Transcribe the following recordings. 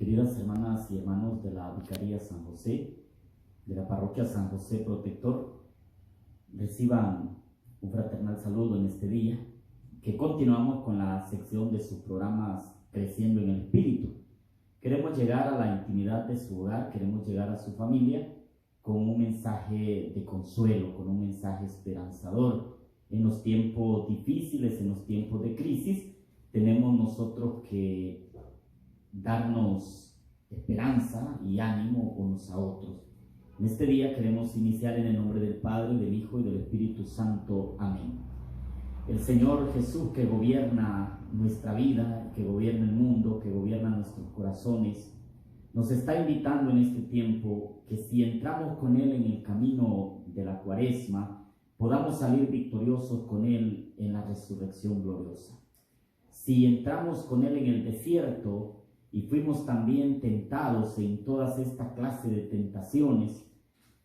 Queridas hermanas y hermanos de la Vicaría San José, de la Parroquia San José Protector, reciban un fraternal saludo en este día, que continuamos con la sección de sus programas Creciendo en el Espíritu. Queremos llegar a la intimidad de su hogar, queremos llegar a su familia con un mensaje de consuelo, con un mensaje esperanzador. En los tiempos difíciles, en los tiempos de crisis, tenemos nosotros que darnos esperanza y ánimo unos a otros. En este día queremos iniciar en el nombre del Padre, del Hijo y del Espíritu Santo. Amén. El Señor Jesús, que gobierna nuestra vida, que gobierna el mundo, que gobierna nuestros corazones, nos está invitando en este tiempo que si entramos con Él en el camino de la Cuaresma, podamos salir victoriosos con Él en la resurrección gloriosa. Si entramos con Él en el desierto y fuimos también tentados en todas esta clase de tentaciones,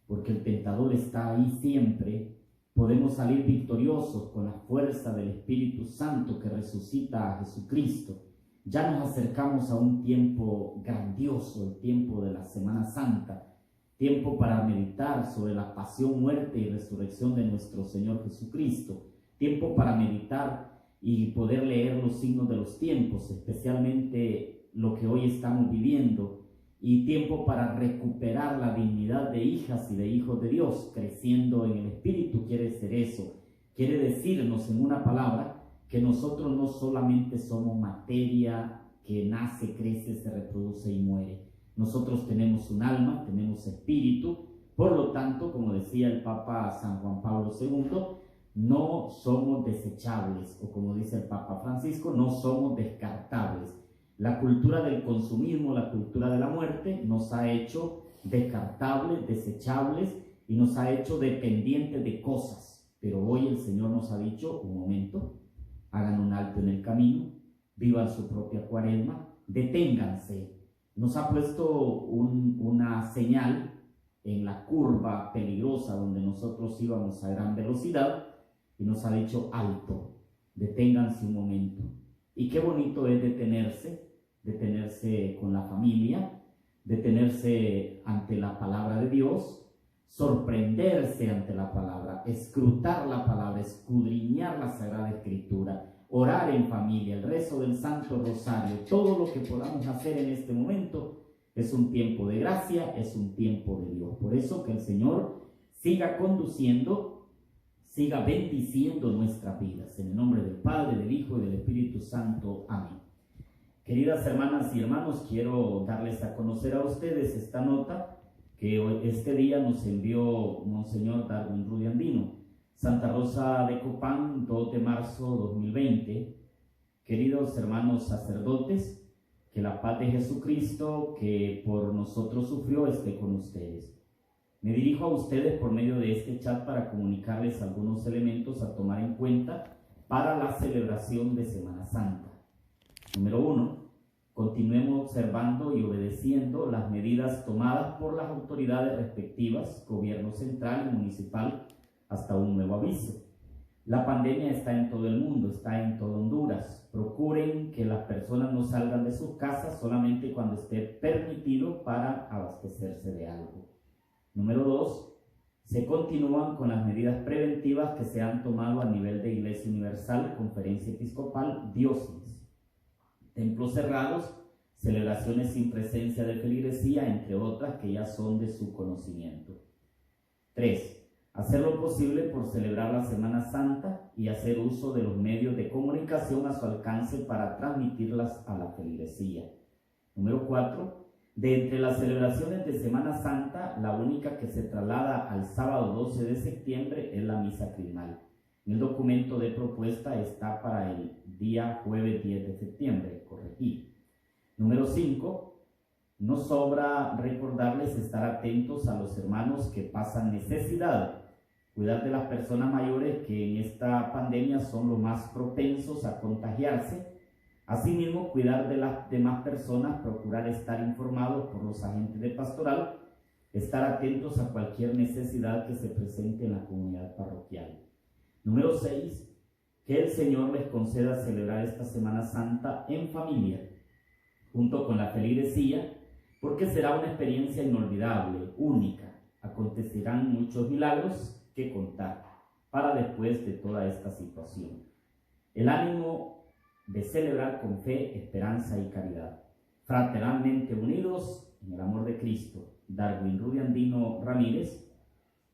porque el tentador está ahí siempre, podemos salir victoriosos con la fuerza del Espíritu Santo que resucita a Jesucristo. Ya nos acercamos a un tiempo grandioso, el tiempo de la Semana Santa, tiempo para meditar sobre la pasión, muerte y resurrección de nuestro Señor Jesucristo, tiempo para meditar y poder leer los signos de los tiempos, especialmente lo que hoy estamos viviendo, y tiempo para recuperar la dignidad de hijas y de hijos de Dios. Creciendo en el Espíritu quiere ser eso, quiere decirnos en una palabra que nosotros no solamente somos materia que nace, crece, se reproduce y muere. Nosotros tenemos un alma, tenemos espíritu, por lo tanto, como decía el Papa San Juan Pablo II, no somos desechables, o como dice el Papa Francisco, no somos descartables. La cultura del consumismo, la cultura de la muerte, nos ha hecho descartables, desechables y nos ha hecho dependientes de cosas. Pero hoy el Señor nos ha dicho, un momento, hagan un alto en el camino, vivan su propia Cuaresma, deténganse. Nos ha puesto una señal en la curva peligrosa donde nosotros íbamos a gran velocidad y nos ha dicho alto, deténganse un momento. Y qué bonito es detenerse con la familia, detenerse ante la palabra de Dios, sorprenderse ante la palabra, escrutar la palabra, escudriñar la Sagrada Escritura, orar en familia, el rezo del Santo Rosario. Todo lo que podamos hacer en este momento es un tiempo de gracia, es un tiempo de Dios. Por eso que el Señor siga conduciendo, siga bendiciendo nuestras vidas. En el nombre del Padre, del Hijo y del Espíritu Santo. Amén. Queridas hermanas y hermanos, quiero darles a conocer a ustedes esta nota que este día nos envió Monseñor Darwin Rudy Andino. Santa Rosa de Copán, 2 de marzo 2020. Queridos hermanos sacerdotes, que la paz de Jesucristo, que por nosotros sufrió, esté con ustedes. Me dirijo a ustedes por medio de este chat para comunicarles algunos elementos a tomar en cuenta para la celebración de Semana Santa. Número 1. Continuemos observando y obedeciendo las medidas tomadas por las autoridades respectivas, gobierno central y municipal, hasta un nuevo aviso. La pandemia está en todo el mundo, está en todo Honduras. Procuren que las personas no salgan de sus casas solamente cuando esté permitido para abastecerse de algo. Número 2. Se continúan con las medidas preventivas que se han tomado a nivel de Iglesia Universal, Conferencia Episcopal, Diócesis. Templos cerrados, celebraciones sin presencia de feligresía, entre otras que ya son de su conocimiento. 3. Hacer lo posible por celebrar la Semana Santa y hacer uso de los medios de comunicación a su alcance para transmitirlas a la feligresía. Número 4. De entre las celebraciones de Semana Santa, la única que se traslada al sábado 12 de septiembre es la misa crismal. En el documento de propuesta está para el día jueves 10 de septiembre, corregir. Número 5. No sobra recordarles estar atentos a los hermanos que pasan necesidad, cuidar de las personas mayores que en esta pandemia son los más propensos a contagiarse. Asimismo, cuidar de las demás personas, procurar estar informados por los agentes de pastoral, estar atentos a cualquier necesidad que se presente en la comunidad parroquial. Número 6. Que el Señor les conceda celebrar esta Semana Santa en familia, junto con la feligresía, porque será una experiencia inolvidable, única. Acontecerán muchos milagros que contar para después de toda esta situación. El ánimo de celebrar con fe, esperanza y caridad. Fraternalmente unidos en el amor de Cristo. Darwin Rubiandino Ramírez,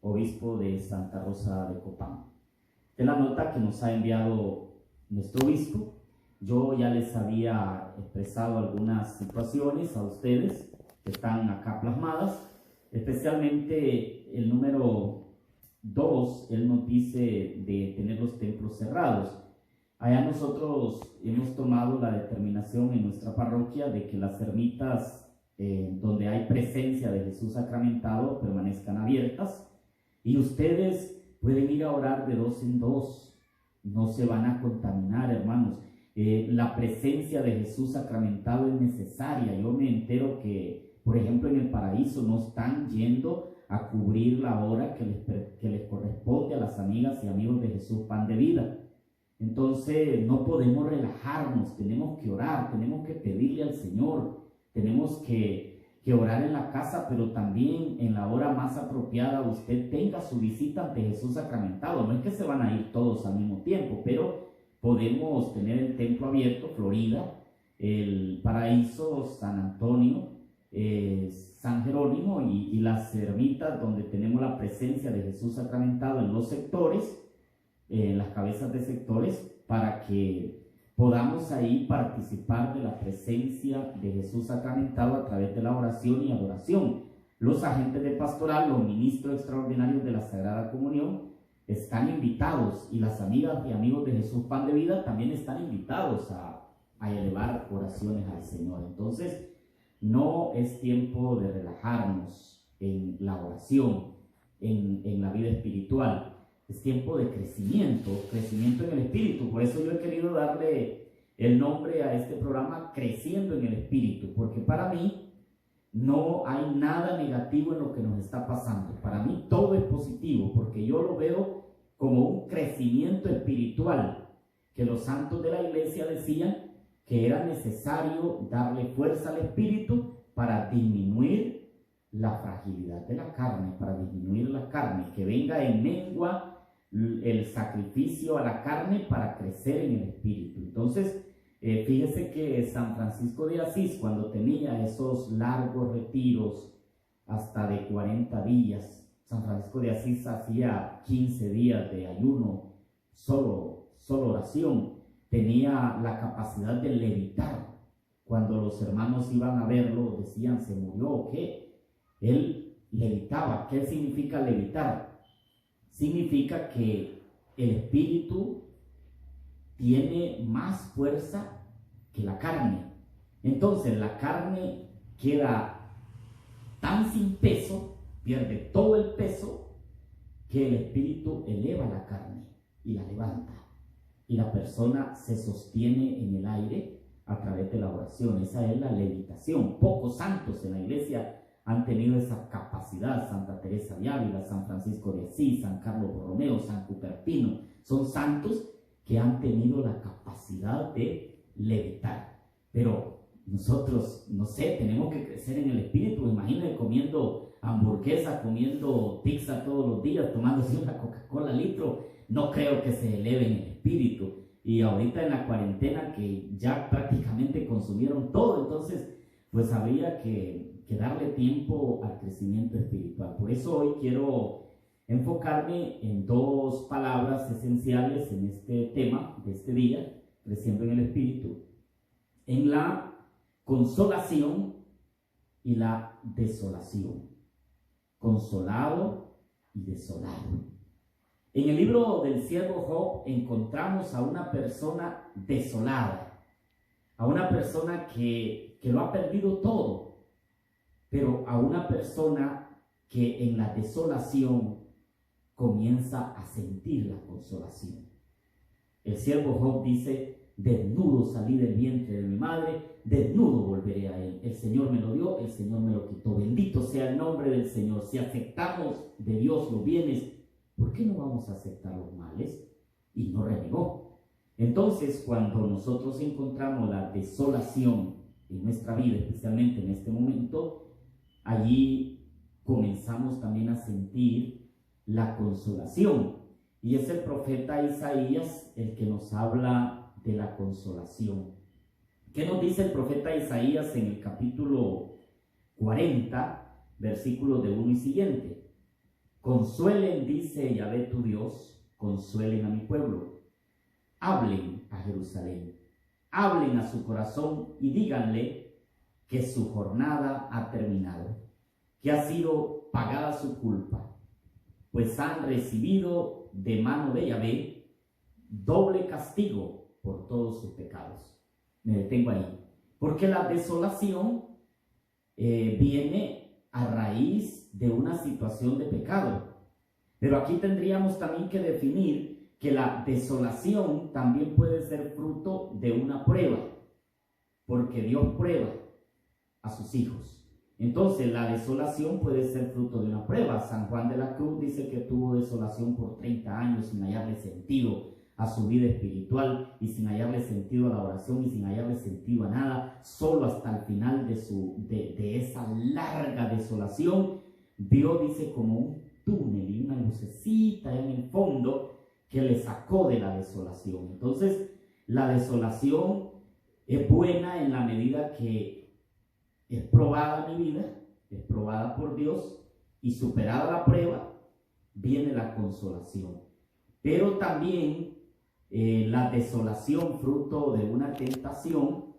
obispo de Santa Rosa de Copán. De la nota que nos ha enviado nuestro obispo, yo ya les había expresado algunas situaciones a ustedes que están acá plasmadas, especialmente el número 2, él nos dice de tener los templos cerrados. Allá nosotros hemos tomado la determinación en nuestra parroquia de que las ermitas donde hay presencia de Jesús sacramentado permanezcan abiertas, y ustedes pueden ir a orar de 2 en 2, no se van a contaminar, hermanos. La presencia de Jesús sacramentado es necesaria. Yo me entero que, por ejemplo, en el paraíso no están yendo a cubrir la hora que les corresponde a las amigas y amigos de Jesús Pan de Vida. Entonces no podemos relajarnos, tenemos que orar, tenemos que pedirle al Señor, tenemos que orar en la casa, pero también en la hora más apropiada usted tenga su visita ante Jesús sacramentado. No es que se van a ir todos al mismo tiempo, pero podemos tener el templo abierto, Florida, el Paraíso, San Antonio, San Jerónimo y las ermitas donde tenemos la presencia de Jesús sacramentado en los sectores, en las cabezas de sectores, para que podamos ahí participar de la presencia de Jesús sacramentado a través de la oración y adoración. Los agentes de pastoral, los ministros extraordinarios de la Sagrada Comunión están invitados, y las amigas y amigos de Jesús Pan de Vida también están invitados a elevar oraciones al Señor. Entonces no es tiempo de relajarnos en la oración, en la vida espiritual. Es tiempo de crecimiento en el Espíritu. Por eso yo he querido darle el nombre a este programa, Creciendo en el Espíritu, porque para mí no hay nada negativo en lo que nos está pasando. Para mí todo es positivo, porque yo lo veo como un crecimiento espiritual, que los santos de la iglesia decían que era necesario darle fuerza al Espíritu para disminuir la fragilidad de la carne, para disminuir la carne, que venga en mengua el sacrificio a la carne para crecer en el Espíritu. Entonces, fíjese que San Francisco de Asís, cuando tenía esos largos retiros hasta de 40 días, San Francisco de Asís hacía 15 días de ayuno, solo oración, tenía la capacidad de levitar. Cuando los hermanos iban a verlo, decían, ¿se murió o qué? Él levitaba. ¿Qué significa levitar? Significa que el espíritu tiene más fuerza que la carne. Entonces la carne queda tan sin peso, pierde todo el peso, que el espíritu eleva la carne y la levanta. Y la persona se sostiene en el aire a través de la oración. Esa es la levitación. Pocos santos en la iglesia han tenido esa capacidad. Santa Teresa de Ávila, San Francisco de Asís, San Carlos Borromeo, San Cupertino, son santos que han tenido la capacidad de levitar. Pero nosotros, no sé, tenemos que crecer en el espíritu. Imagínense comiendo hamburguesa, comiendo pizza todos los días, tomándose una Coca-Cola litro. No creo que se eleve en el espíritu. Y ahorita en la cuarentena, que ya prácticamente consumieron todo, entonces pues habría que darle tiempo al crecimiento espiritual. Por eso hoy quiero enfocarme en 2 palabras esenciales en este tema de este día, creciendo en el espíritu, en la consolación y la desolación. Consolado y desolado. En el libro del siervo Job encontramos a una persona desolada, a una persona que lo ha perdido todo, pero a una persona que en la desolación comienza a sentir la consolación. El siervo Job dice: desnudo salí del vientre de mi madre, desnudo volveré a él. El Señor me lo dio, el Señor me lo quitó. Bendito sea el nombre del Señor. Si aceptamos de Dios los bienes, ¿por qué no vamos a aceptar los males? Y no renegó. Entonces, cuando nosotros encontramos la desolación en nuestra vida, especialmente en este momento, allí comenzamos también a sentir la consolación. Y es el profeta Isaías el que nos habla de la consolación. ¿Qué nos dice el profeta Isaías en el capítulo 40, versículos de 1 y siguiente? Consuelen, dice Yahvé tu Dios, consuelen a mi pueblo. Hablen a Jerusalén, hablen a su corazón y díganle que su jornada ha terminado, que ha sido pagada su culpa, pues han recibido de mano de Yahvé doble castigo por todos sus pecados. Me detengo ahí, porque la desolación viene a raíz de una situación de pecado. Pero aquí tendríamos también que definir que la desolación también puede ser fruto de una prueba, porque Dios prueba a sus hijos. Entonces la desolación puede ser fruto de una prueba. San Juan de la Cruz dice que tuvo desolación por 30 años sin hallarle sentido a su vida espiritual y sin hallarle sentido a la oración y sin hallarle sentido a nada. Solo hasta el final de esa larga desolación vio, dice, como un túnel y una lucecita en el fondo que le sacó de la desolación. Entonces la desolación es buena en la medida que es probada mi vida, es probada por Dios, y superada la prueba viene la consolación. Pero también la desolación fruto de una tentación,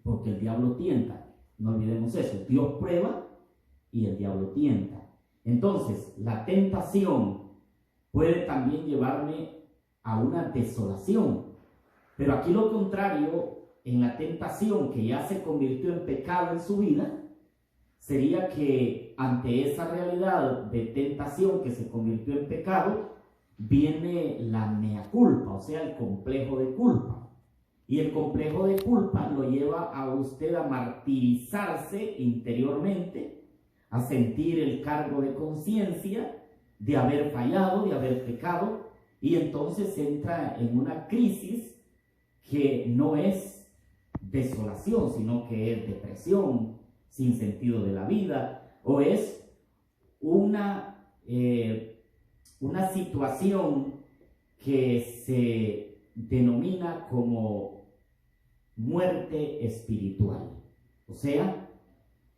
porque el diablo tienta, no olvidemos eso, Dios prueba y el diablo tienta. Entonces la tentación puede también llevarme a una desolación, pero aquí lo contrario, en la tentación que ya se convirtió en pecado en su vida, sería que ante esa realidad de tentación que se convirtió en pecado, viene la mea culpa, o sea, el complejo de culpa. Y el complejo de culpa lo lleva a usted a martirizarse interiormente, a sentir el cargo de conciencia de haber fallado, de haber pecado, y entonces entra en una crisis que no es desolación, sino que es depresión, sin sentido de la vida, o es una situación que se denomina como muerte espiritual. O sea,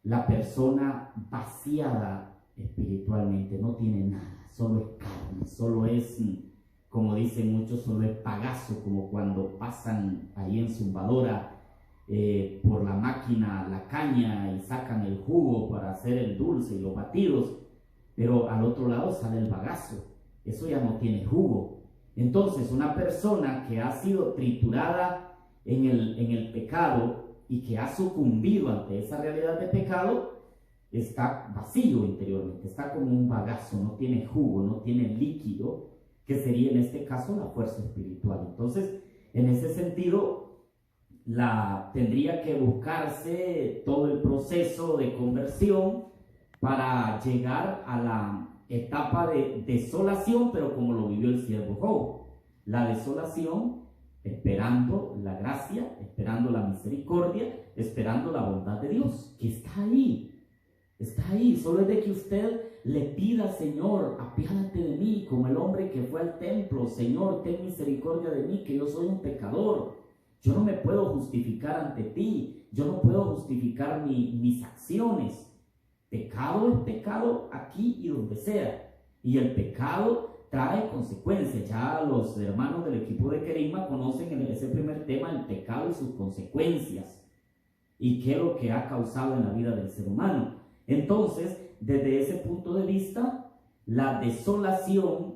la persona vaciada espiritualmente, no tiene nada, solo es carne, solo es, como dicen muchos, solo es pagazo, como cuando pasan ahí en Zumbadora por la máquina la caña y sacan el jugo para hacer el dulce y los batidos, pero al otro lado sale el bagazo, eso ya no tiene jugo. Entonces una persona que ha sido triturada en el pecado y que ha sucumbido ante esa realidad de pecado, está vacío interiormente, está como un bagazo, no tiene jugo, no tiene líquido, que sería en este caso la fuerza espiritual. Entonces, en ese sentido, tendría que buscarse todo el proceso de conversión para llegar a la etapa de desolación, pero como lo vivió el siervo Job. La desolación esperando la gracia, esperando la misericordia, esperando la bondad de Dios, que está ahí, solo es de que usted le pida: Señor, apiádate de mí, como el hombre que fue al templo. Señor, ten misericordia de mí, que yo soy un pecador, yo no me puedo justificar ante ti, yo no puedo justificar mis acciones. Pecado es pecado aquí y donde sea, y el pecado trae consecuencias. Ya los hermanos del equipo de Querigma conocen ese primer tema, el pecado y sus consecuencias, y qué es lo que ha causado en la vida del ser humano. Entonces, desde ese punto de vista, la desolación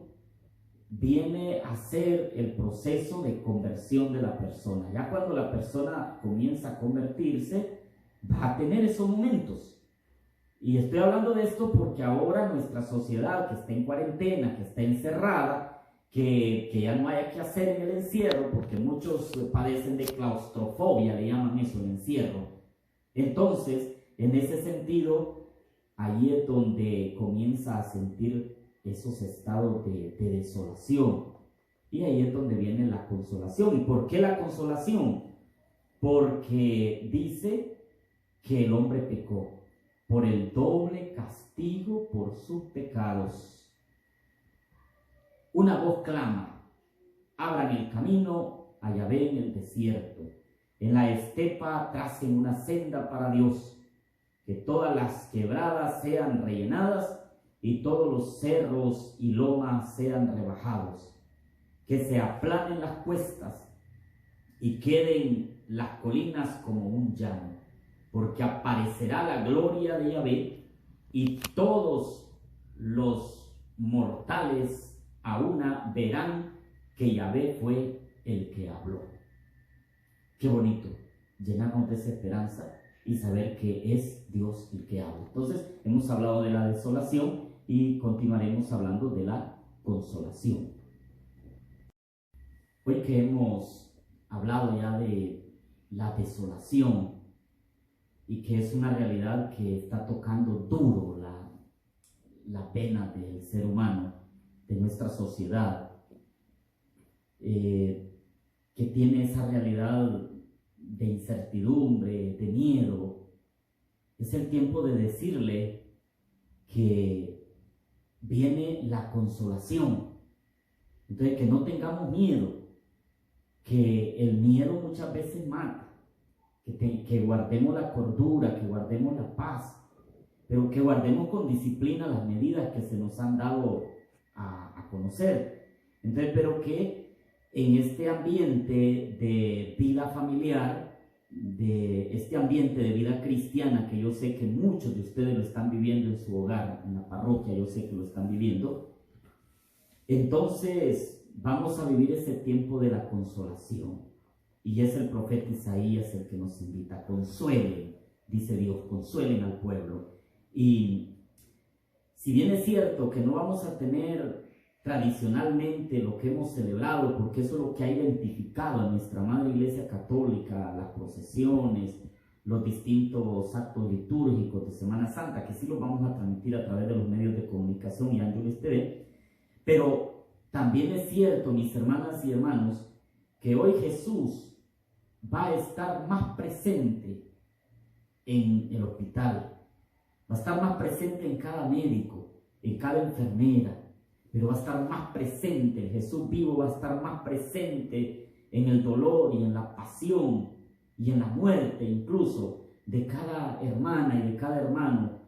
viene a ser el proceso de conversión de la persona. Ya cuando la persona comienza a convertirse, va a tener esos momentos. Y estoy hablando de esto porque ahora nuestra sociedad, que está en cuarentena, que está encerrada, que ya no hay que hacer en el encierro, porque muchos padecen de claustrofobia, le llaman eso, el encierro. Entonces, en ese sentido, ahí es donde comienza a sentir esos estados de desolación. Y ahí es donde viene la consolación. ¿Y por qué la consolación? porque dice que el hombre pecó por el doble castigo por sus pecados. Una voz clama: abran el camino a Yahvé en el desierto, en la estepa tracen una senda para Dios, que todas las quebradas sean rellenadas y todos los cerros y lomas sean rebajados, que se aplanen las cuestas y queden las colinas como un llano, porque aparecerá la gloria de Yahvé y todos los mortales a una verán que Yahvé fue el que habló. Qué bonito llenarnos de esa esperanza y saber que es Dios el que habla. Entonces, hemos hablado de la desolación y continuaremos hablando de la consolación. Hoy que hemos hablado ya de la desolación y que es una realidad que está tocando duro la pena del ser humano, de nuestra sociedad, que tiene esa realidad de incertidumbre, de miedo, es el tiempo de decirle que viene la consolación. Entonces, que no tengamos miedo, que el miedo muchas veces mata, que guardemos la cordura, que guardemos la paz, pero que guardemos con disciplina las medidas que se nos han dado a conocer. Entonces, pero que en este ambiente de vida familiar, de este ambiente de vida cristiana, que yo sé que muchos de ustedes lo están viviendo en su hogar, en la parroquia, yo sé que lo están viviendo, entonces vamos a vivir ese tiempo de la consolación. Y es el profeta Isaías el que nos invita: consuelen, dice Dios, consuelen al pueblo. Y si bien es cierto que no vamos a tener tradicionalmente lo que hemos celebrado, porque eso es lo que ha identificado a nuestra Madre Iglesia Católica, las procesiones, los distintos actos litúrgicos de Semana Santa, que sí los vamos a transmitir a través de los medios de comunicación y Ángeles TV, pero también es cierto, mis hermanas y hermanos, que hoy Jesús va a estar más presente en el hospital, va a estar más presente en cada médico, en cada enfermera, pero va a estar más presente, el Jesús vivo va a estar más presente en el dolor y en la pasión y en la muerte incluso de cada hermana y de cada hermano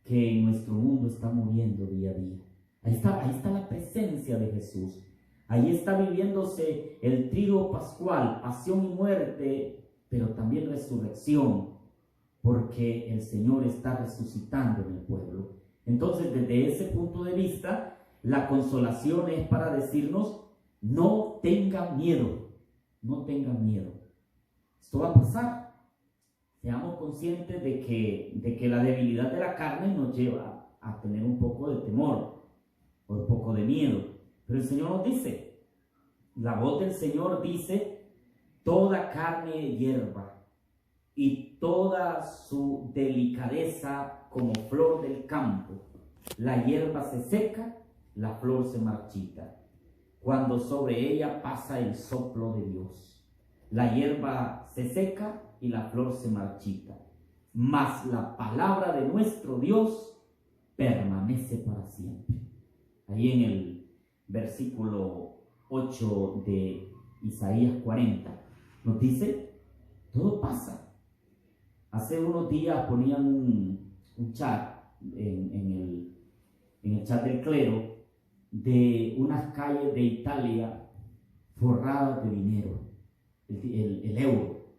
que en nuestro mundo está muriendo día a día. Ahí está la presencia de Jesús. Ahí está viviéndose el triduo pascual, pasión y muerte, pero también resurrección, porque el Señor está resucitando en el pueblo. Entonces, desde ese punto de vista, la consolación es para decirnos: no tengan miedo, no tengan miedo. Esto va a pasar. Seamos conscientes de que la debilidad de la carne nos lleva a tener un poco de temor o un poco de miedo. Pero el Señor nos dice, la voz del Señor dice: toda carne hierba y toda su delicadeza como flor del campo. La hierba se seca, la flor se marchita, cuando sobre ella pasa el soplo de Dios. La hierba se seca y la flor se marchita, mas la palabra de nuestro Dios permanece para siempre. Ahí en el versículo 8 de Isaías 40 nos dice: todo pasa. Hace unos días ponían un chat en el chat del clero de unas calles de Italia forradas de dinero, el euro,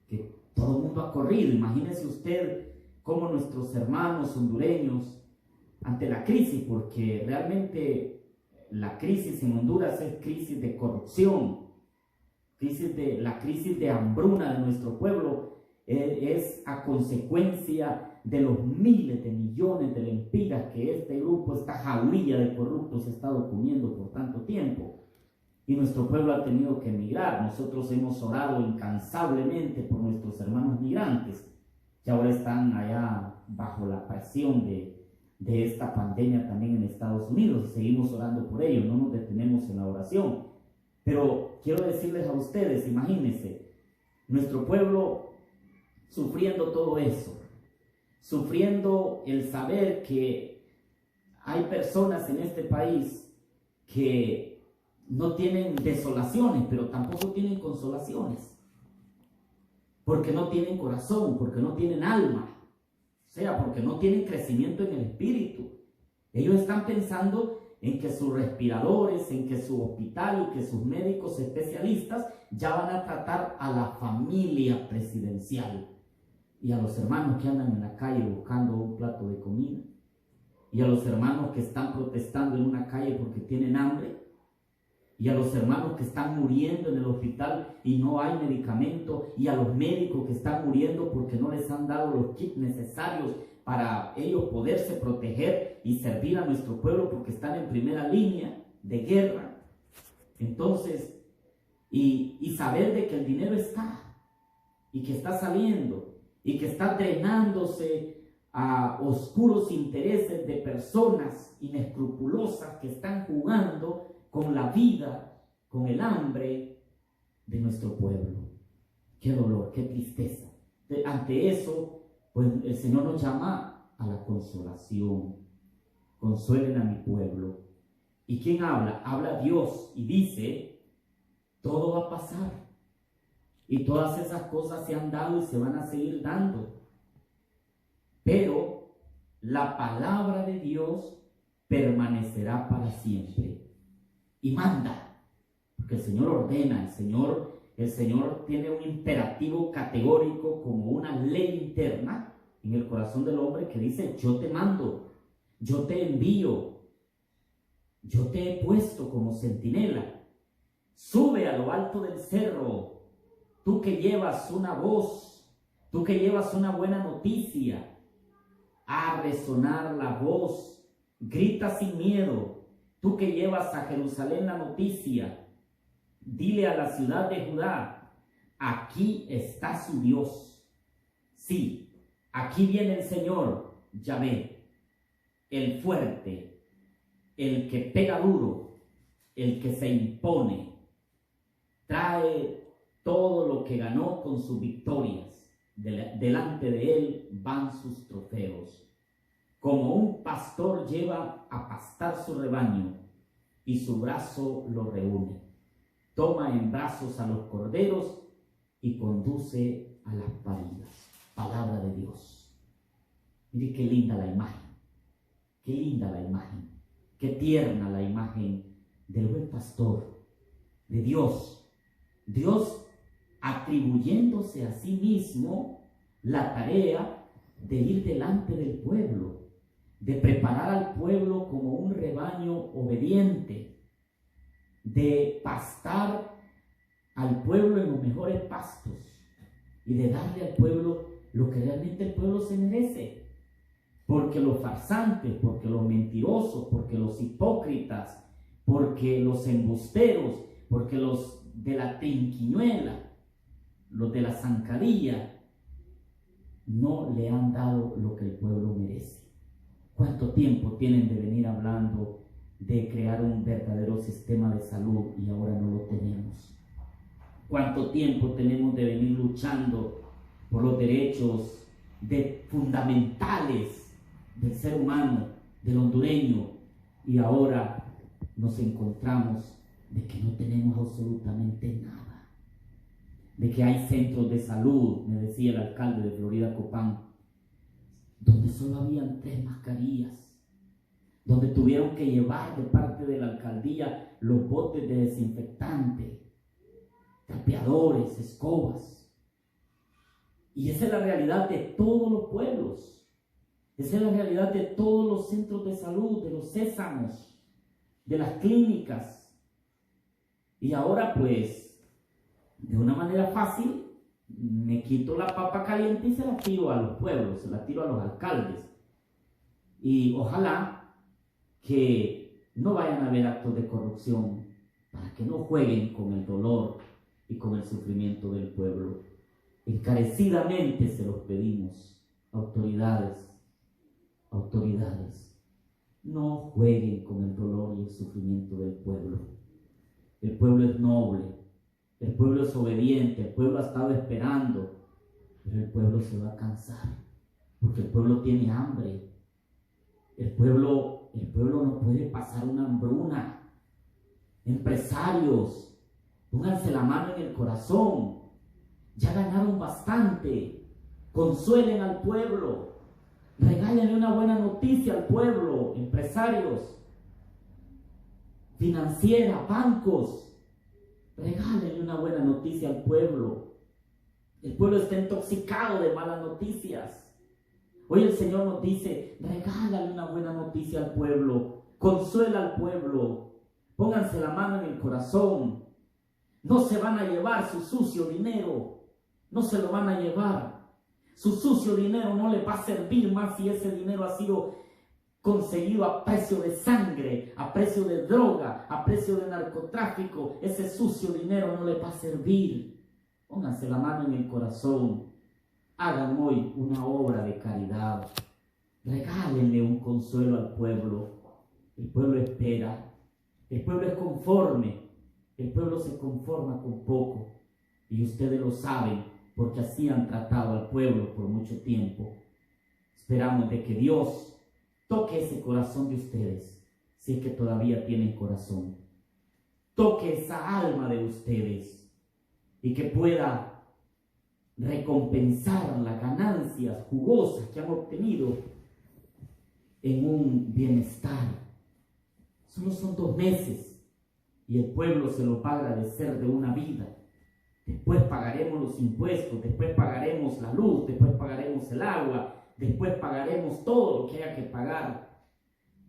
que todo el mundo ha corrido. Imagínese usted cómo nuestros hermanos hondureños, ante la crisis, porque realmente la crisis en Honduras es crisis de corrupción, la crisis de hambruna de nuestro pueblo es a consecuencia de los miles de millones de lempiras que este grupo, esta jaulilla de corruptos ha estado comiendo por tanto tiempo. Y nuestro pueblo ha tenido que emigrar. Nosotros hemos orado incansablemente por nuestros hermanos migrantes, que ahora están allá bajo la presión de esta pandemia también en Estados Unidos. Seguimos orando por ellos, no nos detenemos en la oración. Pero quiero decirles a ustedes, imagínense, nuestro pueblo sufriendo todo eso, sufriendo el saber que hay personas en este país que no tienen desolaciones, pero tampoco tienen consolaciones, porque no tienen corazón, porque no tienen alma, o sea, porque no tienen crecimiento en el espíritu. Ellos están pensando en que sus respiradores, en que su hospital y que sus médicos especialistas ya van a tratar a la familia presidencial y a los hermanos que andan en la calle buscando un plato de comida, y a los hermanos que están protestando en una calle porque tienen hambre, y a los hermanos que están muriendo en el hospital y no hay medicamento, y a los médicos que están muriendo porque no les han dado los kits necesarios para ellos poderse proteger y servir a nuestro pueblo porque están en primera línea de guerra. Entonces, y saber de que el dinero está y que está saliendo y que está drenándose a oscuros intereses de personas inescrupulosas que están jugando con la vida, con el hambre de nuestro pueblo. Qué dolor, qué tristeza. Ante eso, pues el Señor nos llama a la consolación. Consuelen a mi pueblo. ¿Y quién habla? Habla Dios y dice, todo va a pasar. Y todas esas cosas se han dado y se van a seguir dando. Pero la palabra de Dios permanecerá para siempre. Y manda, porque el Señor ordena, el Señor tiene un imperativo categórico como una ley interna en el corazón del hombre que dice, yo te mando, yo te envío, yo te he puesto como centinela, sube a lo alto del cerro, tú que llevas una voz, tú que llevas una buena noticia, a resonar la voz, grita sin miedo. Tú que llevas a Jerusalén la noticia, dile a la ciudad de Judá, aquí está su Dios. Sí, aquí viene el Señor, Yahvé, el fuerte, el que pega duro, el que se impone, trae todo lo que ganó con sus victorias. Delante de él van sus trofeos. Como un pastor lleva a pastar su rebaño y su brazo lo reúne. Toma en brazos a los corderos y conduce a las paridas. Palabra de Dios. Mire qué linda la imagen. Qué linda la imagen. Qué tierna la imagen del buen pastor, de Dios. Dios atribuyéndose a sí mismo la tarea de ir delante del pueblo, de preparar al pueblo como un rebaño obediente, de pastar al pueblo en los mejores pastos y de darle al pueblo lo que realmente el pueblo se merece. Porque los farsantes, porque los mentirosos, porque los hipócritas, porque los embusteros, porque los de la trinquiñuela, los de la zancadilla, no le han dado lo que el pueblo merece. ¿Cuánto tiempo tienen de venir hablando de crear un verdadero sistema de salud y ahora no lo tenemos? ¿Cuánto tiempo tenemos de venir luchando por los derechos fundamentales del ser humano, del hondureño, y ahora nos encontramos de que no tenemos absolutamente nada? De que hay centros de salud, me decía el alcalde de Florida Copán, donde solo habían 3 mascarillas, donde tuvieron que llevar de parte de la alcaldía los botes de desinfectante, trapeadores, escobas. Y esa es la realidad de todos los pueblos. Esa es la realidad de todos los centros de salud, de los sésamos, de las clínicas. Y ahora pues, de una manera fácil, me quito la papa caliente y se la tiro a los pueblos, se la tiro a los alcaldes. Y ojalá que no vayan a haber actos de corrupción, para que no jueguen con el dolor y con el sufrimiento del pueblo. Encarecidamente se los pedimos, autoridades, no jueguen con el dolor y el sufrimiento del pueblo. El pueblo es noble, El pueblo es obediente, el pueblo ha estado esperando, pero el pueblo se va a cansar, porque el pueblo tiene hambre. El pueblo no puede pasar una hambruna. Empresarios, pónganse la mano en el corazón. Ya ganaron bastante. Consuelen al pueblo. Regálenle una buena noticia al pueblo. Empresarios, financieras, bancos, regálenle una buena noticia al pueblo. El pueblo está intoxicado de malas noticias. Hoy el Señor nos dice, regálale una buena noticia al pueblo, consuela al pueblo, pónganse la mano en el corazón. No se van a llevar su sucio dinero, no se lo van a llevar. Su sucio dinero no le va a servir más si ese dinero ha sido conseguido a precio de sangre, a precio de droga, a precio de narcotráfico. Ese sucio dinero no le va a servir. Pónganse la mano en el corazón. Hagan hoy una obra de caridad. Regálenle un consuelo al pueblo. El pueblo espera. El pueblo es conforme. El pueblo se conforma con poco. Y ustedes lo saben porque así han tratado al pueblo por mucho tiempo. Esperamos de que Dios toque ese corazón de ustedes, si es que todavía tienen corazón. Toque esa alma de ustedes y que pueda recompensar las ganancias jugosas que han obtenido en un bienestar. Solo son 2 meses y el pueblo se lo va a agradecer de una vida. Después pagaremos los impuestos, después pagaremos la luz, después pagaremos el agua, después pagaremos todo lo que haya que pagar.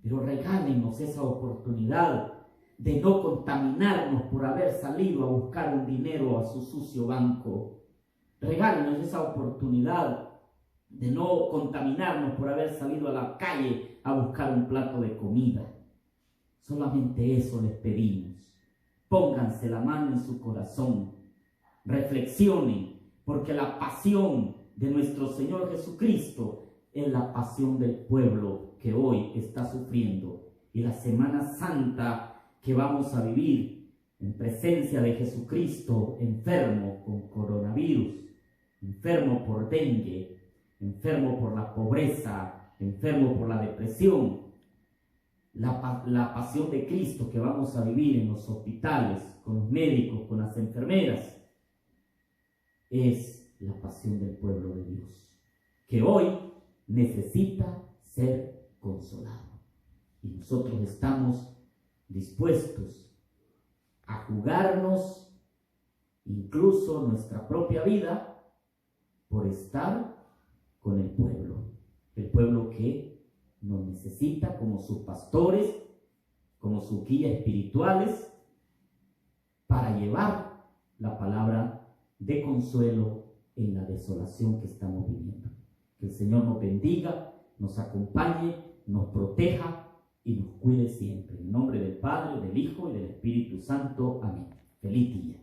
Pero regálenos esa oportunidad de no contaminarnos por haber salido a buscar un dinero a su sucio banco. Regálenos esa oportunidad de no contaminarnos por haber salido a la calle a buscar un plato de comida. Solamente eso les pedimos. Pónganse la mano en su corazón. Reflexionen, porque la pasión de nuestro Señor Jesucristo es la pasión del pueblo que hoy está sufriendo. Y la Semana Santa que vamos a vivir en presencia de Jesucristo, enfermo con coronavirus, enfermo por dengue, enfermo por la pobreza, enfermo por la depresión. La pasión de Cristo que vamos a vivir en los hospitales, con los médicos, con las enfermeras, es la pasión del pueblo de Dios, que hoy necesita ser consolado. Y nosotros estamos dispuestos a jugarnos incluso nuestra propia vida por estar con el pueblo que nos necesita como sus pastores, como sus guías espirituales, para llevar la palabra de consuelo en la desolación que estamos viviendo. Que el Señor nos bendiga, nos acompañe, nos proteja y nos cuide siempre. En nombre del Padre, del Hijo y del Espíritu Santo. Amén. Feliz día.